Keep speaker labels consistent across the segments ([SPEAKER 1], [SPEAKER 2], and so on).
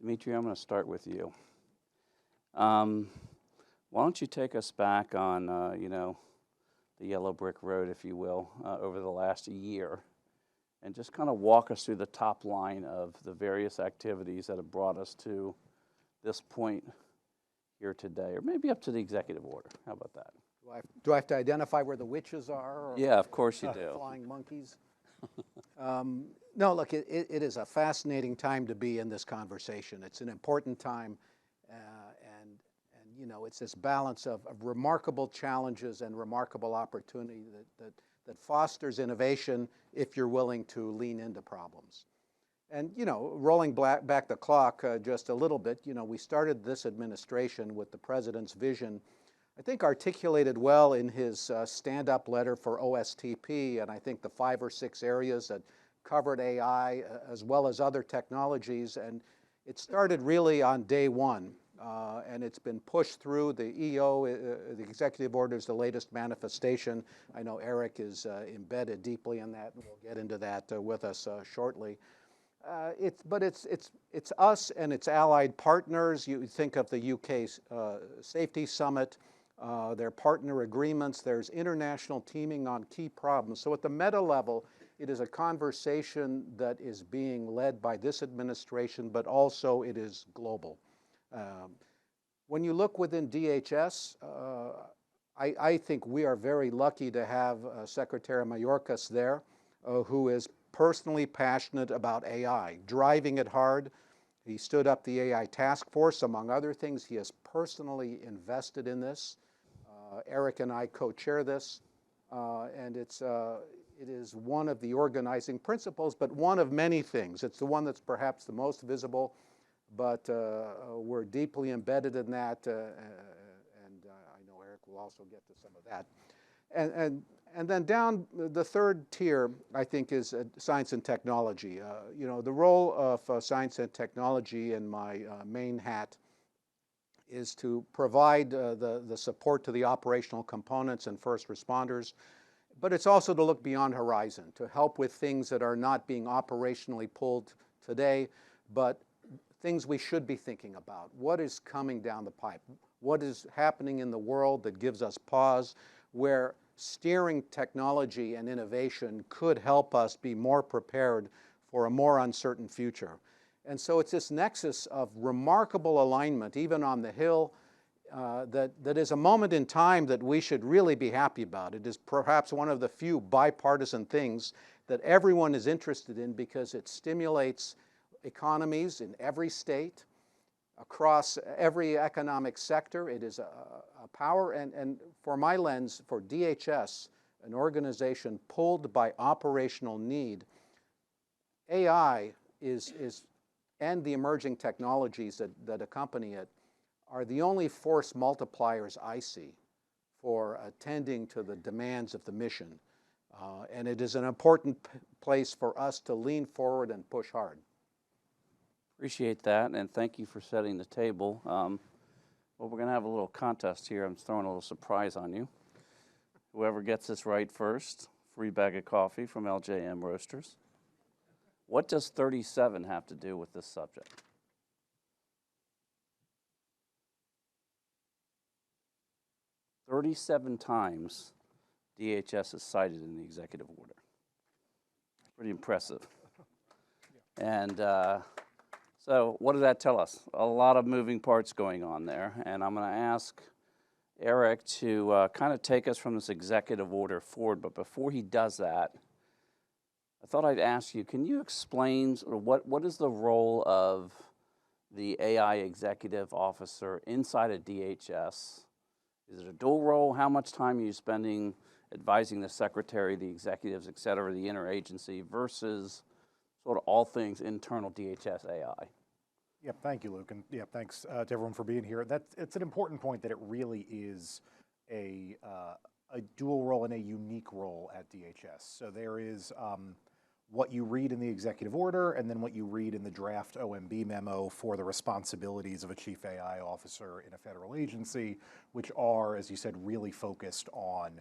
[SPEAKER 1] Dimitri, I'm going to start with you. Why don't you take us back on, the yellow brick road, if you will, over the last year, and just kind of walk us through the top line of the various activities that have brought us to this point here today, or maybe up to the executive order. How about that?
[SPEAKER 2] Do I have to identify where the witches are? Or
[SPEAKER 1] yeah, of course you do.
[SPEAKER 2] Flying monkeys? No, look, it is a fascinating time to be in this conversation. It's an important time, and it's this balance of remarkable challenges and remarkable opportunity that fosters innovation if you're willing to lean into problems. And, rolling back the clock just a little bit, we started this administration with the president's vision, I think articulated well in his stand-up letter for OSTP, and I think the 5 or 6 areas that covered AI as well as other technologies. And it started really on day one, and it's been pushed through the EO, the executive order is the latest manifestation. I know Eric is embedded deeply in that, and we'll get into that with us shortly. It's us and its allied partners. You think of the UK Safety Summit, their partner agreements. There's international teaming on key problems. So at the meta level, it is a conversation that is being led by this administration, but also it is global. When you look within DHS, I think we are very lucky to have Secretary Mayorkas there, who is personally passionate about AI, driving it hard. He stood up the AI Task Force, among other things. He has personally invested in this. Eric and I co-chair this, and it is one of the organizing principles, but one of many things. It's the one that's perhaps the most visible, but we're deeply embedded in that, and I know Eric will also get to some of that. And then down the third tier, I think, is science and technology. The role of science and technology in my main hat is to provide the support to the operational components and first responders, but it's also to look beyond horizon, to help with things that are not being operationally pulled today, but things we should be thinking about. What is coming down the pipe? What is happening in the world that gives us pause, where steering technology and innovation could help us be more prepared for a more uncertain future? And so it's this nexus of remarkable alignment, even on the Hill, that is a moment in time that we should really be happy about. It is perhaps one of the few bipartisan things that everyone is interested in, because it stimulates economies in every state, across every economic sector. It is a power, and for my lens, for DHS, an organization pulled by operational need, AI and the emerging technologies that accompany it are the only force multipliers I see for attending to the demands of the mission. And it is an important place for us to lean forward and push hard.
[SPEAKER 1] Appreciate that, and thank you for setting the table. Well, we're going to have a little contest here. I'm throwing a little surprise on you. Whoever gets this right first, free bag of coffee from LJM Roasters. What does 37 have to do with this subject? "37 times DHS is cited in the executive order." Pretty impressive. And so what does that tell us? A lot of moving parts going on there. And I'm going to ask Eric to kind of take us from this executive order forward. But before he does that, I thought I'd ask you, can you explain sort of what is the role of the AI executive officer inside of DHS? Is it a dual role? How much time are you spending advising the secretary, the executives, et cetera, the interagency, versus sort of all things internal DHS AI?
[SPEAKER 3] Yeah, thank you, Luke, and yeah, thanks to everyone for being here. It's an important point that it really is a dual role and a unique role at DHS. So there is what you read in the executive order, and then what you read in the draft OMB memo for the responsibilities of a chief AI officer in a federal agency, which are, as you said, really focused on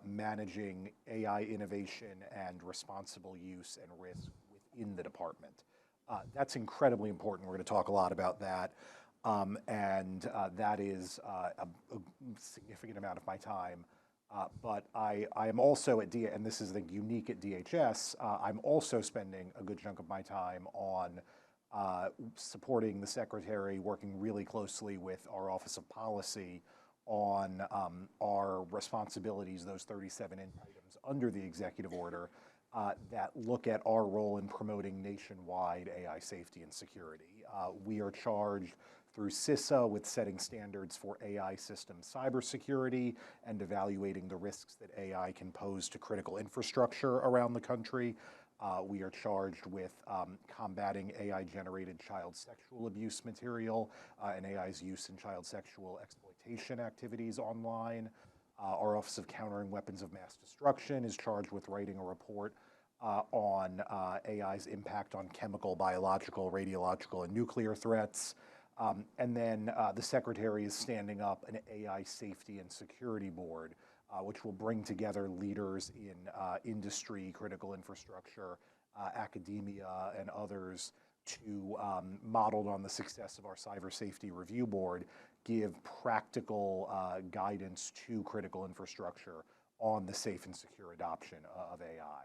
[SPEAKER 3] managing AI innovation and responsible use and risk within the department. That's incredibly important. We're going to talk a lot about that. That is a significant amount of my time. But I am also and this is the unique at DHS, I'm also spending a good chunk of my time on supporting the Secretary, working really closely with our Office of Policy on our responsibilities, those 37 items under the executive order that look at our role in promoting nationwide AI safety and security. We are charged through CISA with setting standards for AI system cybersecurity and evaluating the risks that AI can pose to critical infrastructure around the country. We are charged with combating AI-generated child sexual abuse material and AI's use in child sexual exploitation activities online. Our Office of Countering Weapons of Mass Destruction is charged with writing a report on AI's impact on chemical, biological, radiological, and nuclear threats. And then the Secretary is standing up an AI Safety and Security Board, which will bring together leaders in industry, critical infrastructure, academia, and others to, modeled on the success of our Cyber Safety Review Board, give practical guidance to critical infrastructure on the safe and secure adoption of AI.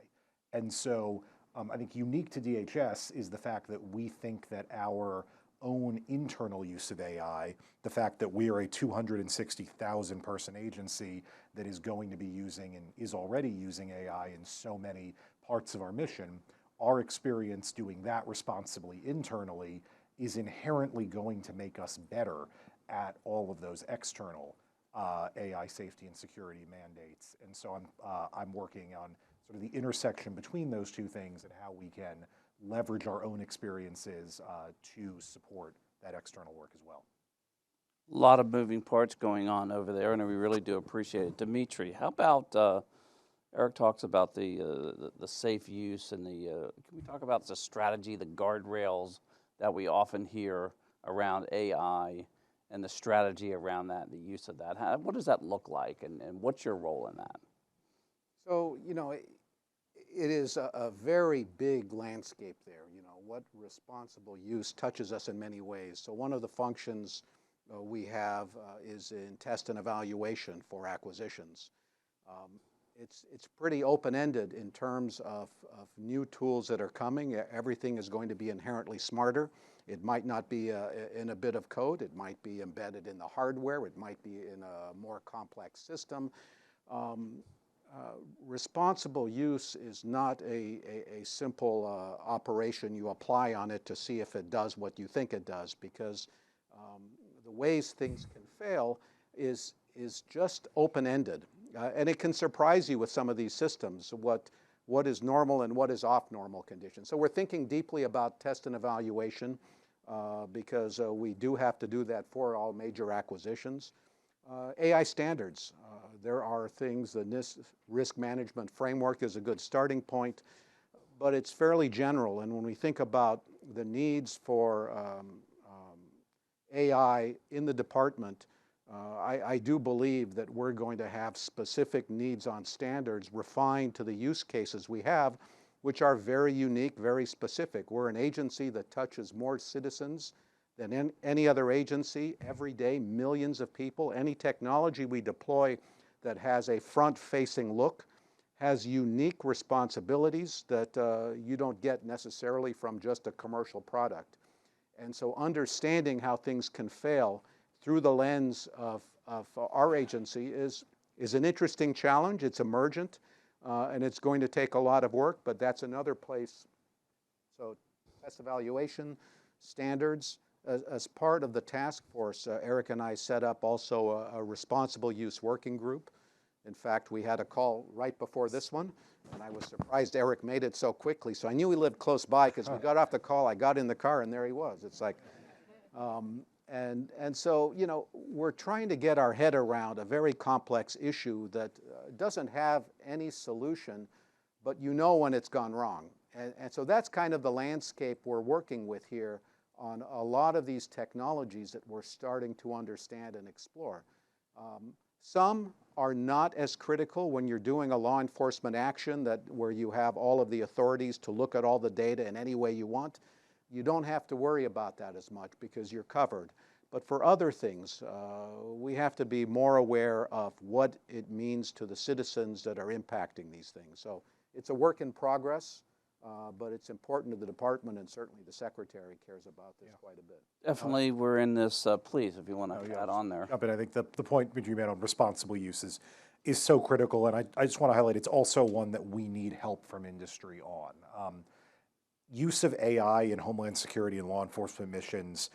[SPEAKER 3] And so I think unique to DHS is the fact that we think that our own internal use of AI, the fact that we are a 260,000 person agency that is going to be using and is already using AI in so many parts of our mission, our experience doing that responsibly internally is inherently going to make us better at all of those external AI safety and security mandates. And so I'm working on sort of the intersection between those two things and how we can leverage our own experiences to support that external work as well.
[SPEAKER 1] A lot of moving parts going on over there, and we really do appreciate it. Dimitri, how about, Eric talks about the safe use and can we talk about the strategy, the guardrails that we often hear around AI and the strategy around that, the use of that? What does that look like, and what's your role in that?
[SPEAKER 2] So, you know, it is a very big landscape there. You know, what responsible use touches us in many ways. So one of the functions we have is in test and evaluation for acquisitions. It's pretty open-ended in terms of new tools that are coming. Everything is going to be inherently smarter. It might not be in a bit of code. It might be embedded in the hardware. It might be in a more complex system. Responsible use is not a simple operation you apply on it to see if it does what you think it does, because the ways things can fail is just open-ended. And it can surprise you with some of these systems, what is normal and what is off-normal conditions. So we're thinking deeply about test and evaluation because we do have to do that for all major acquisitions. AI standards. There are things, the risk management framework is a good starting point, but it's fairly general. And when we think about the needs for AI in the department, I do believe that we're going to have specific needs on standards refined to the use cases we have, which are very unique, very specific. We're an agency that touches more citizens than any other agency every day, millions of people. Any technology we deploy that has a front-facing look has unique responsibilities that you don't get necessarily from just a commercial product. And so understanding how things can fail through the lens of our agency is an interesting challenge. It's emergent, and it's going to take a lot of work, but that's another place. So test evaluation, standards. As part of the task force, Eric and I set up also a responsible use working group. In fact, we had a call right before this one, and I was surprised Eric made it so quickly. So I knew he lived close by because we got off the call, I got in the car, and there he was. It's like, and so, you know, we're trying to get our head around a very complex issue that doesn't have any solution, but you know when it's gone wrong. And so that's kind of the landscape we're working with here on a lot of these technologies that we're starting to understand and explore. Some are not as critical when you're doing a law enforcement action where you have all of the authorities to look at all the data in any way you want. you don't have to worry about that as much because you're covered. But for other things, we have to be more aware of what it means to the citizens that are impacting these things. So it's a work in progress, but it's important to the department, and certainly the secretary cares about this quite a bit.
[SPEAKER 1] Definitely, we're in this, please, if you want to add on there.
[SPEAKER 3] But I think the point that you made on responsible use is so critical, and I just want to highlight it's also one that we need help from industry on. Use of AI in Homeland Security and law enforcement missions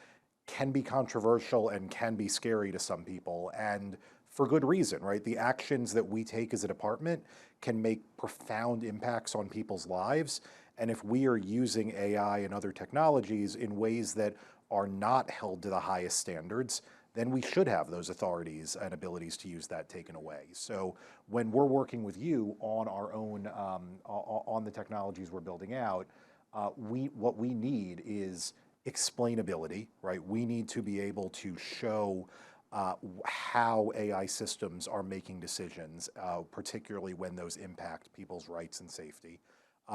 [SPEAKER 3] can be controversial and can be scary to some people, and for good reason, right? The actions that we take as a department can make profound impacts on people's lives, and if we are using AI and other technologies in ways that are not held to the highest standards, then we should have those authorities and abilities to use that taken away. So when we're working with you on our own, on the technologies we're building out, what we need is explainability, right? We need to be able to show how AI systems are making decisions, particularly when those impact people's rights and safety.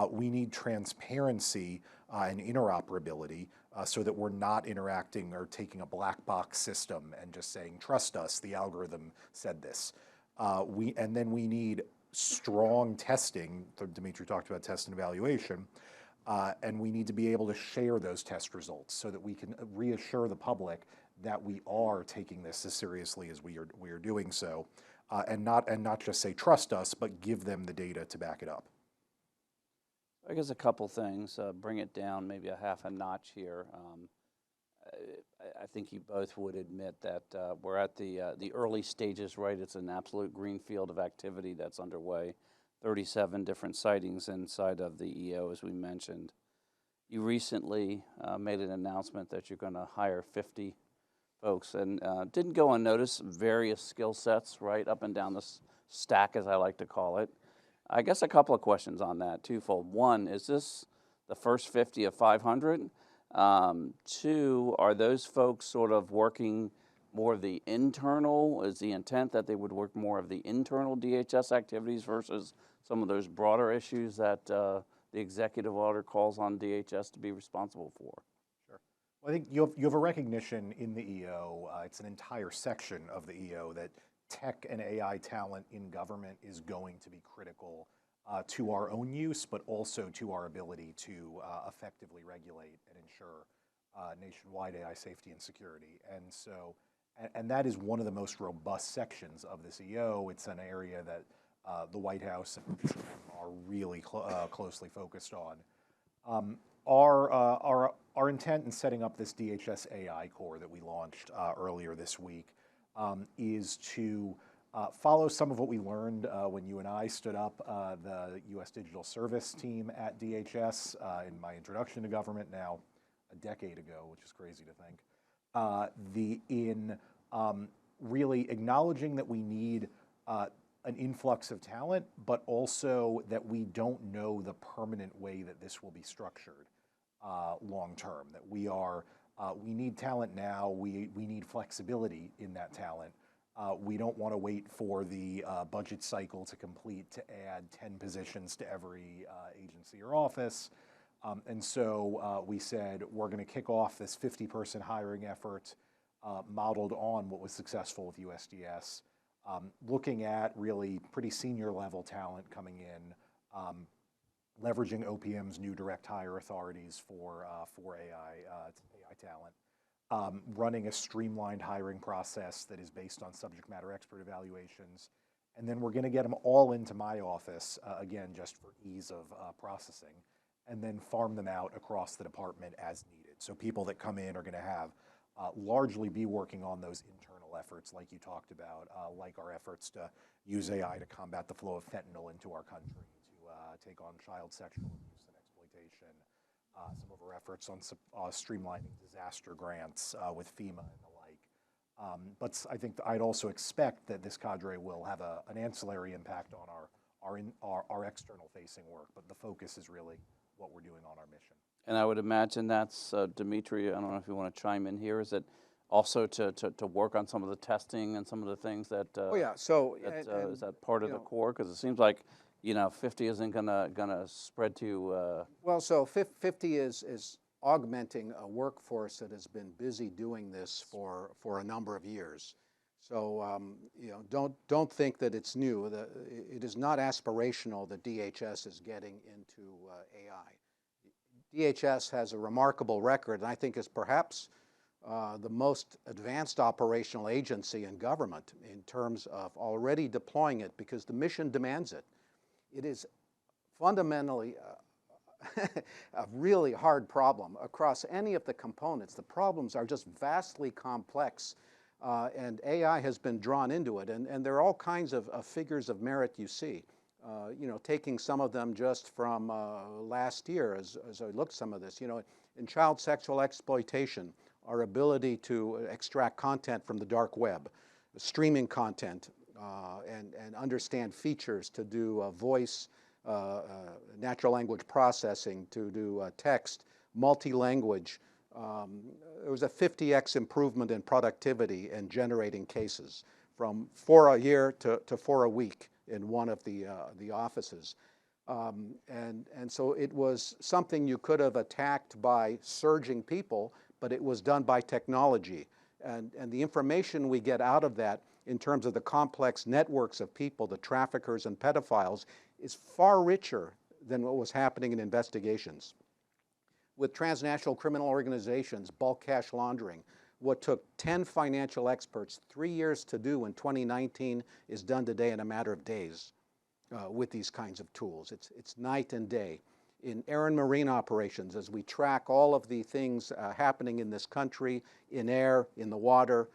[SPEAKER 3] We need transparency and interoperability so that we're not interacting or taking a black box system and just saying, trust us, the algorithm said this. And then we need strong testing. Dimitri talked about test and evaluation. And we need to be able to share those test results so that we can reassure the public that we are taking this as seriously as we are doing so, and not just say trust us, but give them the data to back it up.
[SPEAKER 1] I guess a couple things, bring it down maybe a half a notch here. I think you both would admit that we're at the early stages, right? It's an absolute greenfield of activity that's underway. 37 different sightings inside of the EO, as we mentioned. You recently made an announcement that you're going to hire 50 folks, and didn't go unnoticed, various skill sets, right, up and down the stack, as I like to call it. I guess a couple of questions on that, twofold. One, is this the first 50 of 500? Two, are those folks sort of working more of the internal? Is the intent that they would work more of the internal DHS activities versus some of those broader issues that the executive order calls on DHS to be responsible for?
[SPEAKER 3] Sure. Well, I think you have a recognition in the EO, it's an entire section of the EO, that tech and AI talent in government is going to be critical to our own use, but also to our ability to effectively regulate and ensure nationwide AI safety and security. And so, and that is one of the most robust sections of this EO. It's an area that the White House and are really closely focused on. Our intent in setting up this DHS AI Core that we launched earlier this week is to follow some of what we learned when you and I stood up the U.S. Digital Service team at DHS in my introduction to government now a decade ago, which is crazy to think. Really acknowledging that we need an influx of talent, but also that we don't know the permanent way that this will be structured long term. That we need talent now. We need flexibility in that talent. We don't want to wait for the budget cycle to complete to add 10 positions to every agency or office. And so we said we're going to kick off this 50-person hiring effort modeled on what was successful with USDS, looking at really pretty senior level talent coming in, leveraging OPM's new direct hire authorities for AI talent, running a streamlined hiring process that is based on subject matter expert evaluations. And then we're going to get them all into my office, again, just for ease of processing, and then farm them out across the department as needed. So people that come in are going to have largely be working on those internal efforts like you talked about, like our efforts to use AI to combat the flow of fentanyl into our country, to take on child sexual abuse and exploitation, some of our efforts on streamlining disaster grants with FEMA and the like. But I think I'd also expect that this cadre will have an ancillary impact on our external facing work, but the focus is really what we're doing on our mission.
[SPEAKER 1] And I would imagine that's, Dimitri, I don't know if you want to chime in here, is it also to work on some of the testing and some of the things that,
[SPEAKER 2] Oh yeah, so
[SPEAKER 1] is that part of the core? Because it seems like, 50 isn't gonna spread to.
[SPEAKER 2] Well, so 50 is augmenting a workforce that has been busy doing this for a number of years. So you know, don't think that it's new. It is not aspirational that DHS is getting into AI. DHS has a remarkable record, and I think is perhaps the most advanced operational agency in government in terms of already deploying it because the mission demands it. It is fundamentally a really hard problem across any of the components. The problems are just vastly complex, and AI has been drawn into it. And there are all kinds of figures of merit you see. You know, taking some of them just from last year as I looked some of this, you know, in child sexual exploitation, our ability to extract content from the dark web, streaming content, and understand features to do voice, natural language processing, to do text, multi-language. There was a 50x improvement in productivity in generating cases from 4 a year to 4 a week in one of the offices. And so it was something you could have attacked by surging people, but it was done by technology. And the information we get out of that in terms of the complex networks of people, the traffickers and pedophiles, is far richer than what was happening in investigations. With transnational criminal organizations, bulk cash laundering, what took 10 financial experts 3 years to do in 2019 is done today in a matter of days with these kinds of tools. It's night and day. In air and marine operations, as we track all of the things happening in this country, in air, in the water,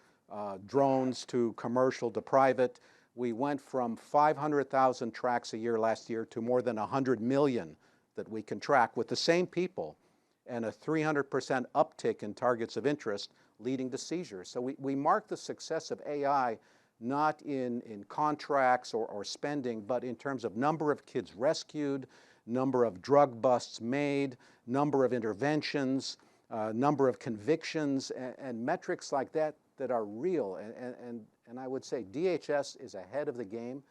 [SPEAKER 2] drones to commercial to private, we went from 500,000 tracks a year last year to more than 100 million that we can track with the same people, and a 300% uptick in targets of interest leading to seizures. So we mark the success of AI not in contracts or spending, but in terms of number of kids rescued, number of drug busts made, number of interventions, number of convictions, and metrics like that that are real. And I would say DHS is ahead of the game.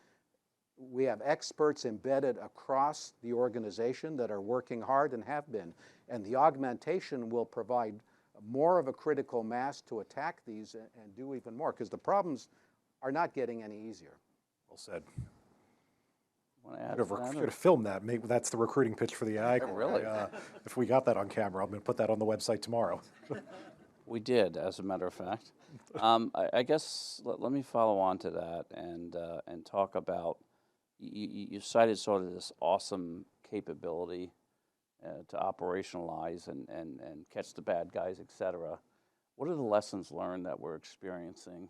[SPEAKER 2] We have experts embedded across the organization that are working hard and have been. And the augmentation will provide more of a critical mass to attack these and do even more, because the problems are not getting any easier.
[SPEAKER 3] Well said.
[SPEAKER 1] Should
[SPEAKER 3] have filmed that. Maybe that's the recruiting pitch for the AI Corps.
[SPEAKER 1] Really?
[SPEAKER 3] If we got that on camera, I'm going to put that on the website tomorrow.
[SPEAKER 1] We did, as a matter of fact. I guess let me follow on to that and talk about, you cited sort of this awesome capability to operationalize and catch the bad guys, et cetera. What are the lessons learned that we're experiencing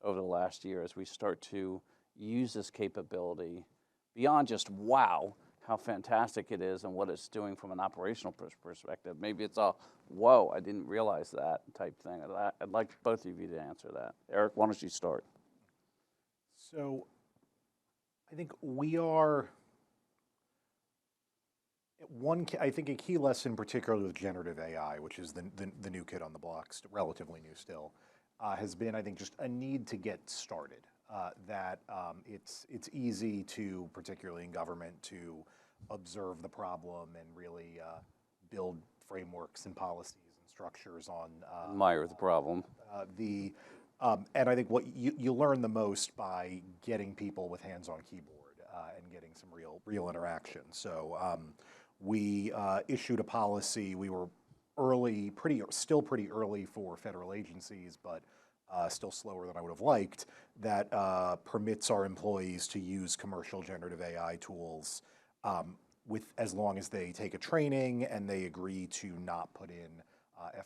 [SPEAKER 1] over the last year as we start to use this capability beyond just, wow, how fantastic it is and what it's doing from an operational perspective? Maybe it's a, whoa, I didn't realize that type thing. I'd like both of you to answer that. Eric, why don't you start?
[SPEAKER 3] So I think we are, I think a key lesson, particularly with generative AI, which is the new kid on the block, relatively new still, has been, I think, just a need to get started. It's easy to, particularly in government, to observe the problem and really build frameworks and policies and structures on
[SPEAKER 1] admire the problem.
[SPEAKER 3] And I think what you learn the most by getting people with hands on keyboard and getting some real interaction. So we issued a policy. We were still pretty early for federal agencies, but still slower than I would have liked, that permits our employees to use commercial generative AI tools as long as they take a training and they agree to not put in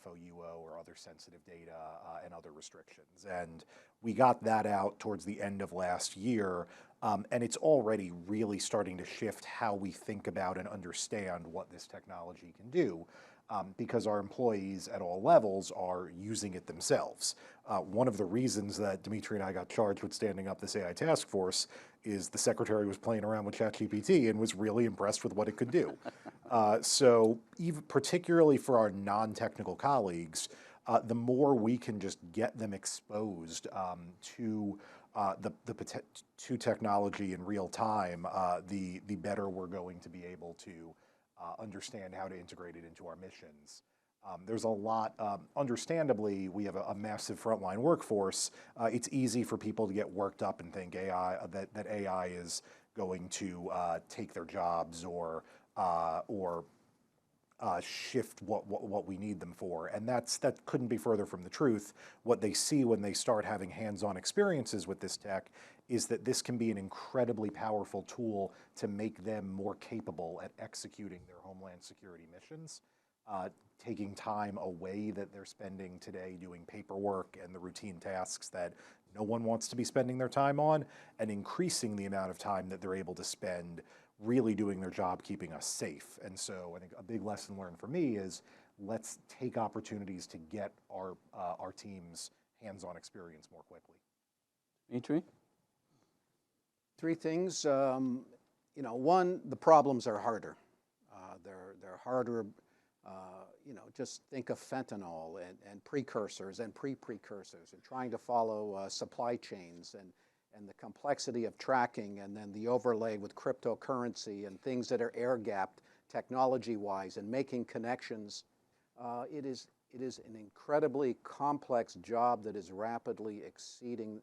[SPEAKER 3] FOUO or other sensitive data and other restrictions. And we got that out towards the end of last year, and it's already really starting to shift how we think about and understand what this technology can do. Because our employees at all levels are using it themselves. One of the reasons that Dimitri and I got charged with standing up this AI task force is the secretary was playing around with ChatGPT and was really impressed with what it could do. So even particularly for our non-technical colleagues, the more we can just get them exposed to technology in real time, the better we're going to be able to understand how to integrate it into our missions. There's a lot, understandably, we have a massive frontline workforce. It's easy for people to get worked up and think that AI is going to take their jobs or shift what we need them for. And that couldn't be further from the truth. What they see when they start having hands-on experiences with this tech is that this can be an incredibly powerful tool to make them more capable at executing their Homeland Security missions, taking time away that they're spending today doing paperwork and the routine tasks that no one wants to be spending their time on, and increasing the amount of time that they're able to spend really doing their job, keeping us safe. And so I think a big lesson learned for me is let's take opportunities to get our teams hands-on experience more quickly.
[SPEAKER 1] Dimitri?
[SPEAKER 2] Three things. One, the problems are harder. They're harder. Just think of fentanyl and precursors and pre-precursors and trying to follow supply chains and the complexity of tracking, and then the overlay with cryptocurrency and things that are air-gapped technology-wise and making connections. It is an incredibly complex job that is rapidly exceeding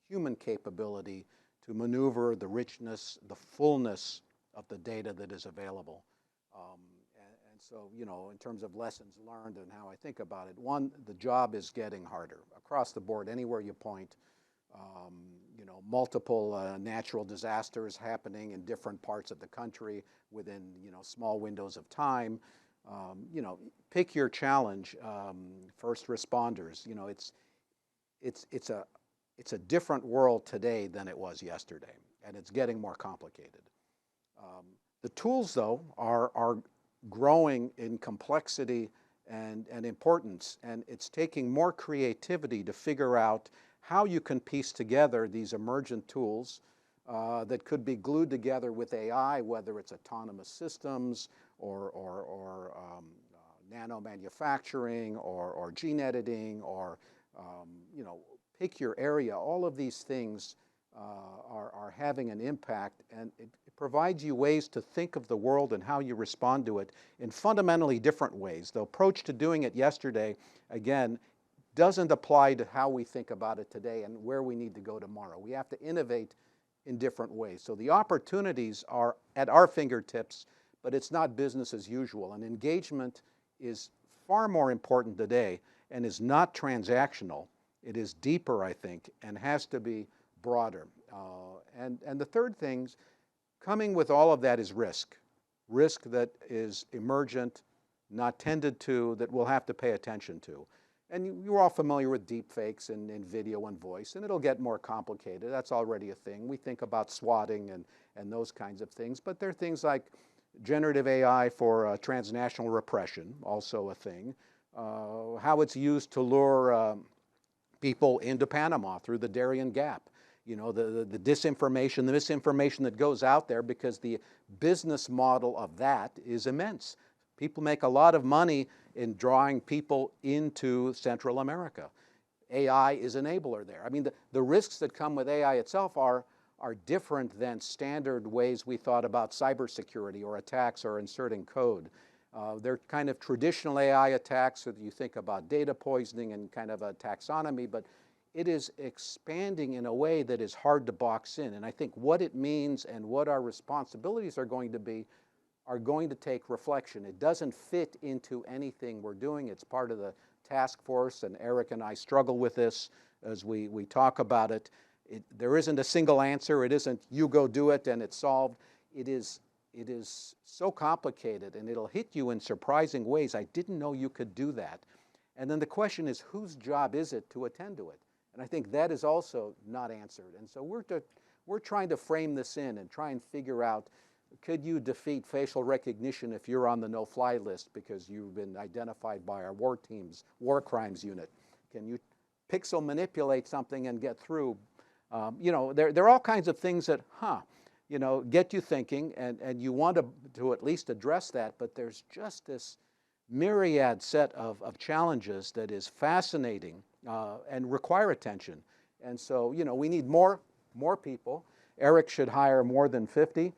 [SPEAKER 2] human capability to maneuver the richness, the fullness of the data that is available. So, in terms of lessons learned and how I think about it, one, the job is getting harder across the board, anywhere you point. Multiple natural disasters happening in different parts of the country within, small windows of time. Pick your challenge. First responders, it's a different world today than it was yesterday, and it's getting more complicated. The tools, though, are growing in complexity and importance, and it's taking more creativity to figure out how you can piece together these emergent tools that could be glued together with AI, whether it's autonomous systems or nano manufacturing or gene editing or pick your area. All of these things are having an impact, and it provides you ways to think of the world and how you respond to it in fundamentally different ways. The approach to doing it yesterday, again, doesn't apply to how we think about it today and where we need to go tomorrow. We have to innovate in different ways. So the opportunities are at our fingertips, but it's not business as usual. And engagement is far more important today and is not transactional. It is deeper, I think, and has to be broader. And the third thing, coming with all of that is risk. Risk that is emergent, not tended to, that we'll have to pay attention to. And you're all familiar with deep fakes in video and voice, and it'll get more complicated. That's already a thing. We think about swatting and those kinds of things, but there are things like generative AI for transnational repression, also a thing. How it's used to lure people into Panama through the Darien Gap. The disinformation, the misinformation that goes out there, because the business model of that is immense. People make a lot of money in drawing people into Central America. AI is an enabler there. I mean, the risks that come with AI itself are different than standard ways we thought about cybersecurity or attacks or inserting code. They're kind of traditional AI attacks, so you think about data poisoning and kind of a taxonomy, but it is expanding in a way that is hard to box in. And I think what it means and what our responsibilities are going to be are going to take reflection. It doesn't fit into anything we're doing. It's part of the task force, and Eric and I struggle with this as we talk about it. There isn't a single answer. It isn't you go do it and it's solved. It is so complicated, and it'll hit you in surprising ways. I didn't know you could do that. And then the question is, whose job is it to attend to it? And I think that is also not answered. And so we're trying to frame this in and try and figure out, could you defeat facial recognition if you're on the no-fly list because you've been identified by our war team's war crimes unit? Can you pixel manipulate something and get through? There are all kinds of things that, get you thinking, and you want to at least address that, but there's just this myriad set of challenges that is fascinating and require attention. And so, we need more people. Eric should hire more than 50.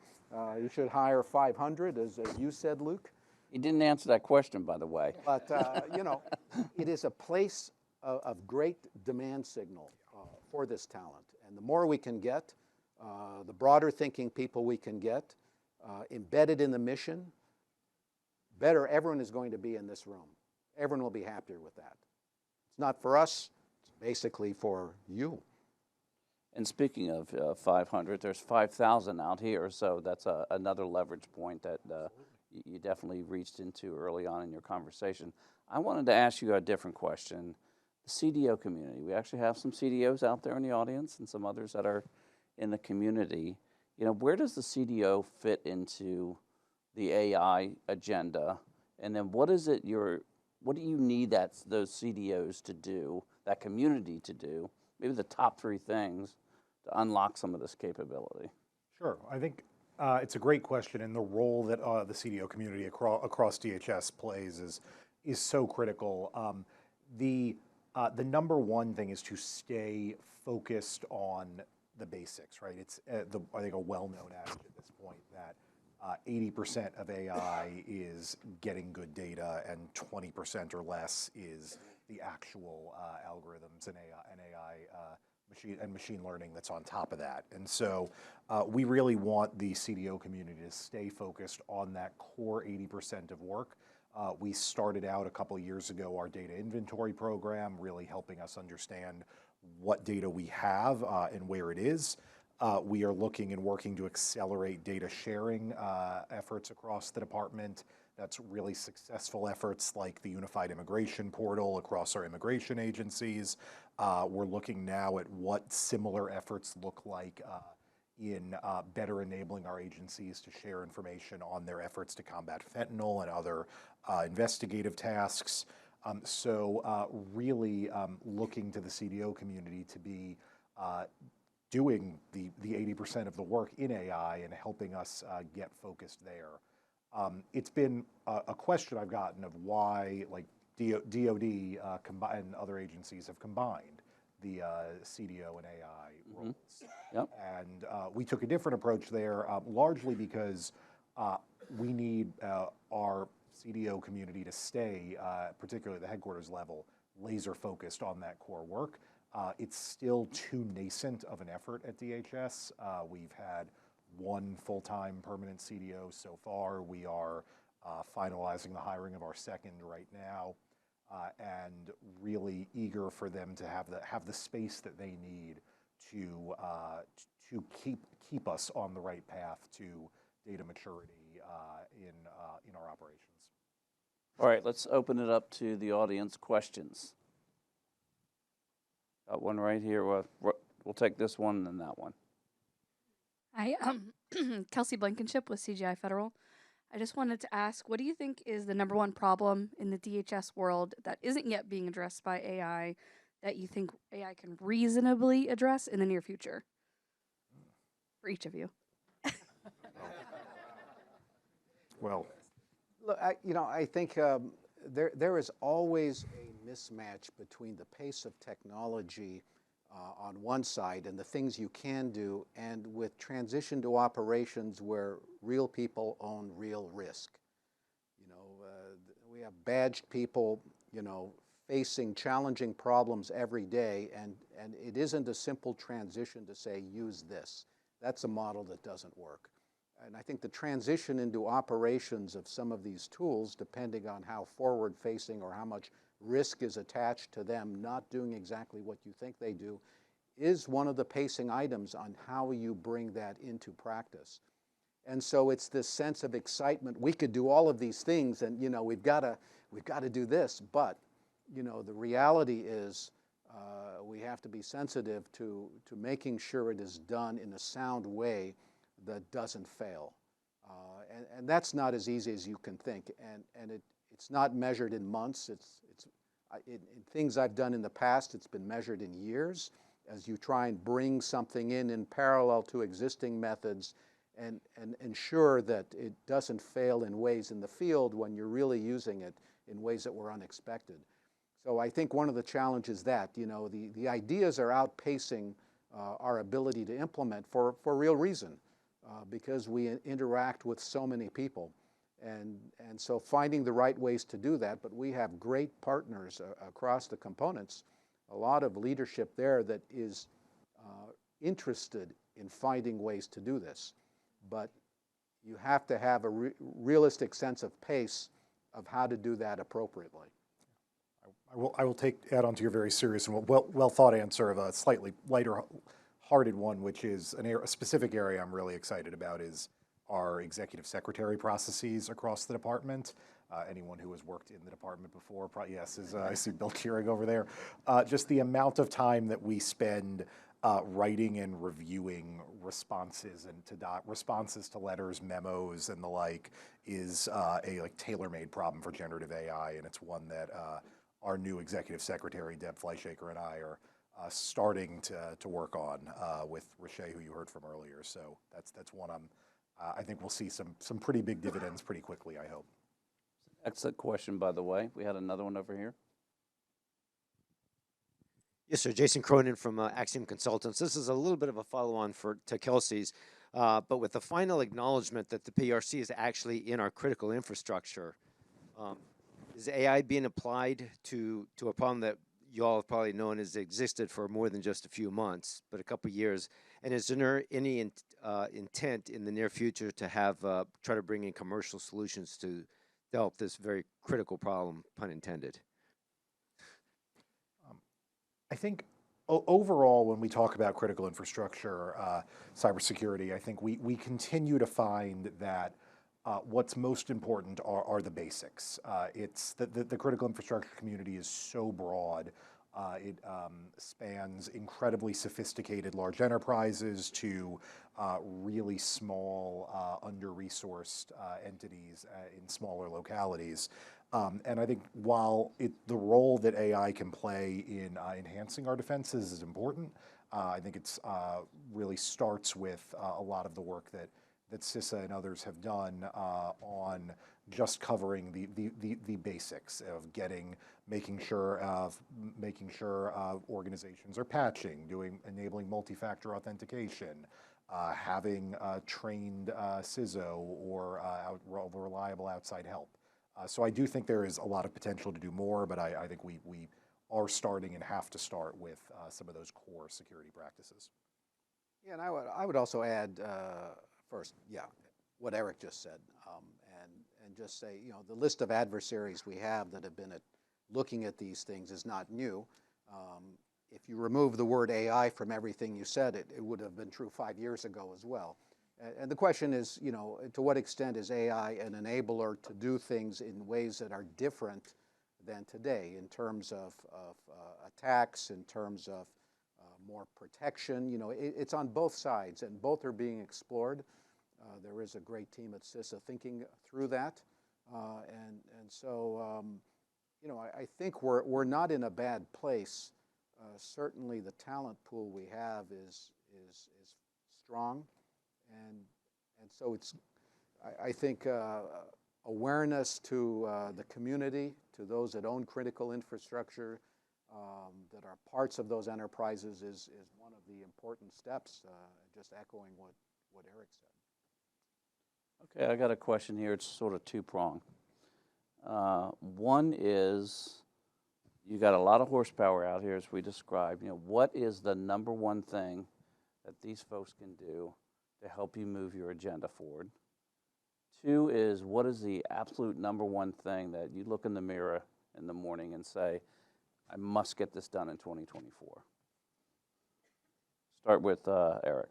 [SPEAKER 2] You should hire 500, as you said, Luke.
[SPEAKER 1] He didn't answer that question, by the way.
[SPEAKER 2] But, it is a place of great demand signal for this talent. And the more we can get, the broader thinking people we can get, embedded in the mission, better everyone is going to be in this room. Everyone will be happier with that. It's not for us, it's basically for you.
[SPEAKER 1] And speaking of 500, there's 5,000 out here, so that's another leverage point that you definitely reached into early on in your conversation. I wanted to ask you a different question. The CDO community, we actually have some CDOs out there in the audience and some others that are in the community. Where does the CDO fit into the AI agenda? And then what do you need those CDOs to do, that community to do, maybe the top 3 things to unlock some of this capability?
[SPEAKER 3] Sure. I think it's a great question, and the role that the CDO community across DHS plays is so critical. The number one thing is to stay focused on the basics, right? It's I think a well-known adage at this point that 80% of AI is getting good data, and 20% or less is the actual algorithms and AI machine learning that's on top of that. And so we really want the CDO community to stay focused on that core 80% of work. We started out a couple of years ago our data inventory program, really helping us understand what data we have and where it is. We are looking and working to accelerate data sharing efforts across the department. That's really successful efforts like the Unified Immigration Portal across our immigration agencies. We're looking now at what similar efforts look like in better enabling our agencies to share information on their efforts to combat fentanyl and other investigative tasks. So really looking to the CDO community to be doing the 80% of the work in AI and helping us get focused there. It's been a question I've gotten of why, like, DOD and other agencies have combined the CDO and AI roles.
[SPEAKER 1] Yep.
[SPEAKER 3] And we took a different approach there, largely because we need our CDO community to stay, particularly at the headquarters level, laser focused on that core work. It's still too nascent of an effort at DHS. We've had one full-time permanent CDO so far. We are finalizing the hiring of our second right now, and really eager for them to have the space that they need to keep us on the right path to data maturity in our operations.
[SPEAKER 1] All right, let's open it up to the audience questions. Got one right here. We'll take this one and then that one.
[SPEAKER 4] Hi, Kelsey Blankenship with CGI Federal. I just wanted to ask, what do you think is the number one problem in the DHS world that isn't yet being addressed by AI that you think AI can reasonably address in the near future? For each of you.
[SPEAKER 2] Well, look, I think there is always a mismatch between the pace of technology on one side and the things you can do, and with transition to operations where real people own real risk. We have badged people, facing challenging problems every day, and it isn't a simple transition to say, use this. That's a model that doesn't work. And I think the transition into operations of some of these tools, depending on how forward-facing or how much risk is attached to them not doing exactly what you think they do, is one of the pacing items on how you bring that into practice. And so it's this sense of excitement. We could do all of these things, and we've got to do this. But the reality is we have to be sensitive to making sure it is done in a sound way that doesn't fail. And that's not as easy as you can think. And it's not measured in months. In things I've done in the past, it's been measured in years as you try and bring something in parallel to existing methods and ensure that it doesn't fail in ways in the field when you're really using it in ways that were unexpected. So I think one of the challenges that, the ideas are outpacing our ability to implement for real reason, because we interact with so many people. And so finding the right ways to do that, but we have great partners across the components, a lot of leadership there that is interested in finding ways to do this. But you have to have a realistic sense of pace of how to do that appropriately.
[SPEAKER 3] I will add on to your very serious and well thought answer of a slightly lighter hearted one, which is a specific area I'm really excited about is our executive secretary processes across the department. Anyone who has worked in the department before, probably, yes, I see Bill cheering over there. Just the amount of time that we spend writing and reviewing responses and responses to letters, memos, and the like is a tailor-made problem for generative AI, and it's one that our new executive secretary, Deb Fleischaker, and I are starting to work on with Riche, who you heard from earlier. So that's one I think we'll see some pretty big dividends pretty quickly, I hope.
[SPEAKER 1] Excellent question, by the way. We had another one over here.
[SPEAKER 5] Yes, sir. Jason Cronin from Axiom Consultants. This is a little bit of a follow-on to Kelsey's, but with the final acknowledgement that the PRC is actually in our critical infrastructure. Is AI being applied to a problem that you all have probably known has existed for more than just a few months, but a couple of years? And is there any intent in the near future to have try to bring in commercial solutions to help this very critical problem, pun intended?
[SPEAKER 3] I think overall, when we talk about critical infrastructure, cybersecurity, I think we continue to find that what's most important are the basics. It's the critical infrastructure community is so broad. It spans incredibly sophisticated large enterprises to really small, under-resourced entities in smaller localities. And I think while the role that AI can play in enhancing our defenses is important, I think it's really starts with a lot of the work that CISA and others have done on just covering the basics of making sure organizations are patching, enabling multi-factor authentication, having trained CISO or reliable outside help. So I do think there is a lot of potential to do more, but I think we are starting and have to start with some of those core security practices.
[SPEAKER 2] Yeah, and I would also add first, what Eric just said, and just say, the list of adversaries we have that have been looking at these things is not new. If you remove the word AI from everything you said, it would have been true 5 years ago as well. And the question is, to what extent is AI an enabler to do things in ways that are different than today in terms of attacks, in terms of more protection? It's on both sides, and both are being explored. There is a great team at CISA thinking through that. And so, I think we're not in a bad place. Certainly the talent pool we have is strong. And so I think awareness to the community, to those that own critical infrastructure, that are parts of those enterprises is one of the important steps, just echoing what Eric said.
[SPEAKER 1] Okay, I got a question here. It's sort of two-pronged. One is, you got a lot of horsepower out here, as we described. What is the number one thing that these folks can do to help you move your agenda forward? Two is, what is the absolute number one thing that you look in the mirror in the morning and say, I must get this done in 2024? Start with Eric.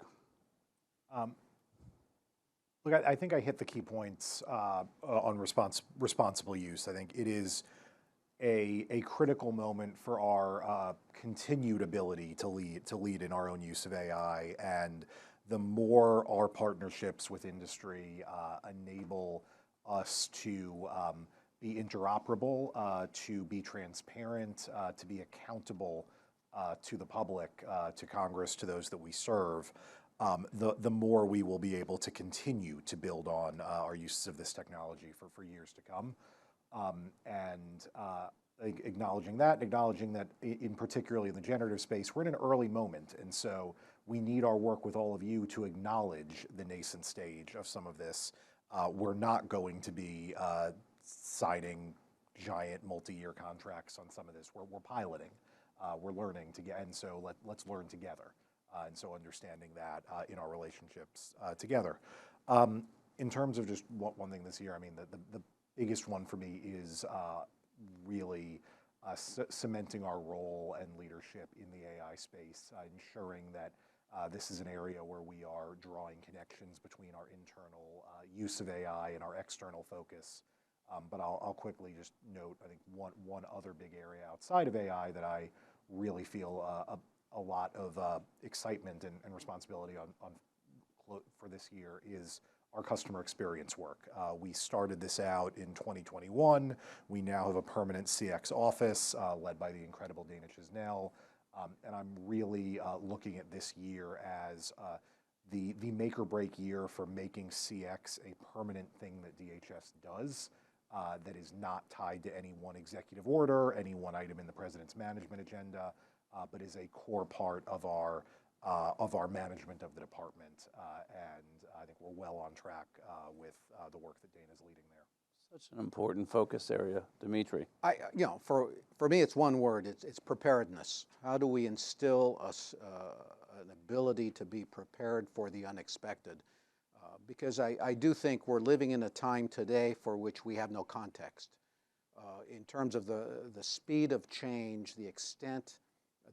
[SPEAKER 3] Look, I think I hit the key points on responsible use. I think it is a critical moment for our continued ability to lead in our own use of AI, and the more our partnerships with industry enable us to be interoperable, to be transparent, to be accountable to the public, to Congress, to those that we serve, the more we will be able to continue to build on our uses of this technology for years to come. And acknowledging that in particularly in the generative space, we're in an early moment. And so we need our work with all of you to acknowledge the nascent stage of some of this We're not going to be signing giant multi-year contracts on some of this. We're piloting, we're learning together, and so let's learn together. And so understanding that in our relationships together. In terms of just one thing this year, I mean, the biggest one for me is really cementing our role and leadership in the AI space, ensuring that this is an area where we are drawing connections between our internal use of AI and our external focus. But I'll quickly just note, I think one other big area outside of AI that I really feel a lot of excitement and responsibility for this year is our customer experience work. We started this out in 2021. We now have a permanent CX office led by the incredible Dana Chisnell. And I'm really looking at this year as the make or break year for making CX a permanent thing that DHS does that is not tied to any one executive order, any one item in the president's management agenda, but is a core part of our management of the department. And I think we're well on track with the work that Dana's leading there.
[SPEAKER 1] Such an important focus area, Dimitri.
[SPEAKER 2] For me, it's one word. It's preparedness. How do we instill an ability to be prepared for the unexpected? Because I do think we're living in a time today for which we have no context. In terms of the speed of change, the extent,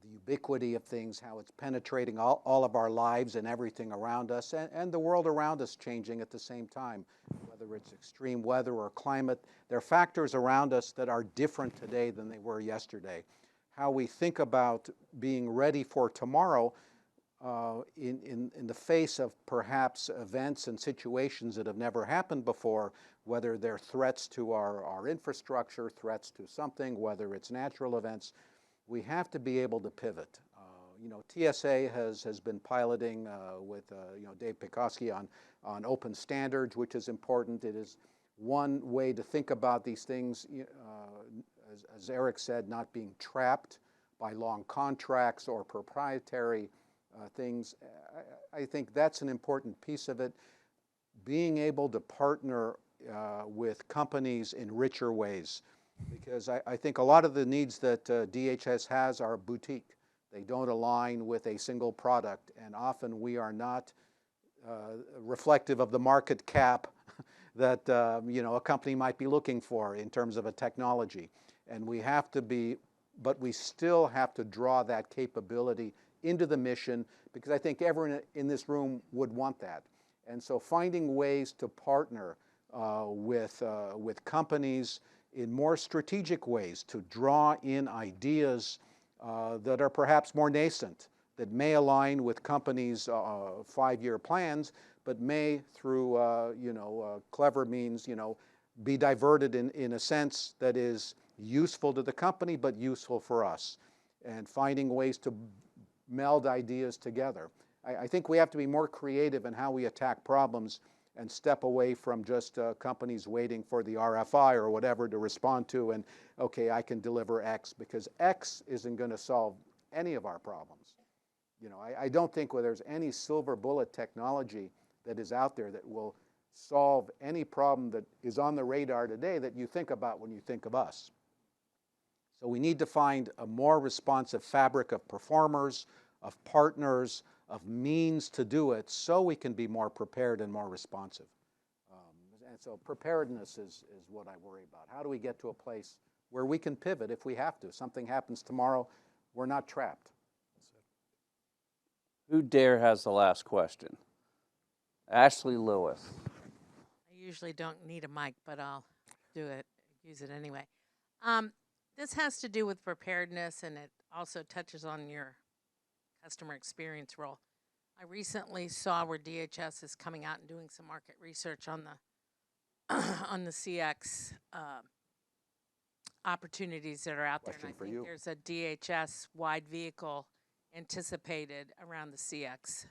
[SPEAKER 2] the ubiquity of things, how it's penetrating all of our lives and everything around us, and the world around us changing at the same time, whether it's extreme weather or climate. There are factors around us that are different today than they were yesterday. How we think about being ready for tomorrow in the face of perhaps events and situations that have never happened before, whether they're threats to our infrastructure, threats to something, whether it's natural events, we have to be able to pivot. TSA has been piloting with Dave Pekoski on open standards, which is important. It is one way to think about these things, as Eric said, not being trapped by long contracts or proprietary things. I think that's an important piece of it. Being able to partner with companies in richer ways, because I think a lot of the needs that DHS has are boutique. They don't align with a single product, and often we are not reflective of the market cap that a company might be looking for in terms of a technology. And we have to be, but we still have to draw that capability into the mission, because I think everyone in this room would want that. And so finding ways to partner with companies in more strategic ways to draw in ideas that are perhaps more nascent, that may align with companies' 5-year plans, but may, through clever means, be diverted in a sense that is useful to the company, but useful for us. And finding ways to meld ideas together. I think we have to be more creative in how we attack problems and step away from just companies waiting for the RFI or whatever to respond to, and okay, I can deliver X, because X isn't going to solve any of our problems. I don't think there's any silver bullet technology that is out there that will solve any problem that is on the radar today that you think about when you think of us. So we need to find a more responsive fabric of performers, of partners, of means to do it, so we can be more prepared and more responsive. And so preparedness is what I worry about. How do we get to a place where we can pivot if we have to? Something happens tomorrow, we're not trapped.
[SPEAKER 1] Who dare has the last question? Ashley Lewis.
[SPEAKER 6] I usually don't need a mic, but I'll use it anyway. This has to do with preparedness, and it also touches on your customer experience role. I recently saw where DHS is coming out and doing some market research on the on the CX opportunities that are out there. And I think there's a DHS-wide vehicle anticipated around the CX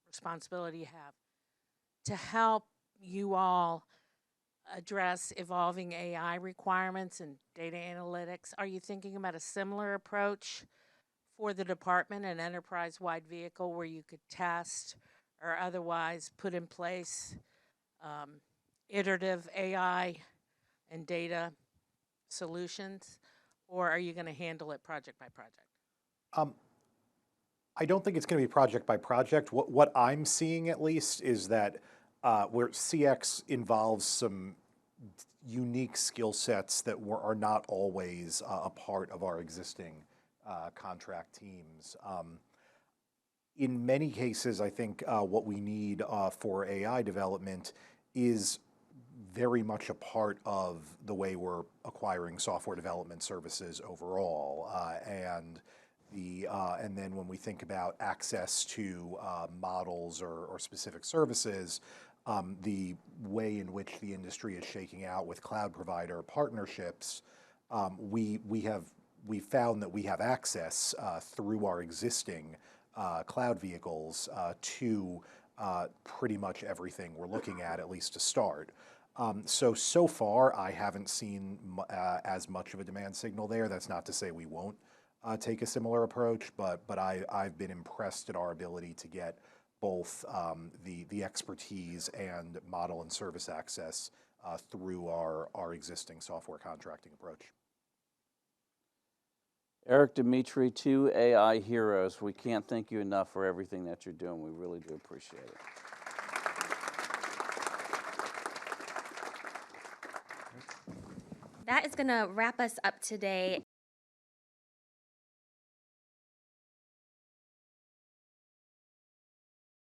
[SPEAKER 6] responsibility you have to help you all address evolving AI requirements and data analytics. Are you thinking about a similar approach for the department, an enterprise-wide vehicle where you could test or otherwise put in place iterative AI and data solutions, or are you going to handle it project by project?
[SPEAKER 3] I don't think it's going to be project by project. What I'm seeing, at least, is that where CX involves some unique skill sets that are not always a part of our existing contract teams. In many cases, I think what we need for AI development is very much a part of the way we're acquiring software development services overall. And then when we think about access to models or specific services, the way in which the industry is shaking out with cloud provider partnerships, we found that we have access through our existing cloud vehicles to pretty much everything we're looking at least to start. So far, I haven't seen as much of a demand signal there. That's not to say we won't take a similar approach, but I've been impressed at our ability to get both the expertise and model and service access through our existing software contracting approach.
[SPEAKER 1] Eric, Dimitri, two AI heroes. We can't thank you enough for everything that you're doing. We really do appreciate it.
[SPEAKER 7] That is going to wrap us up today.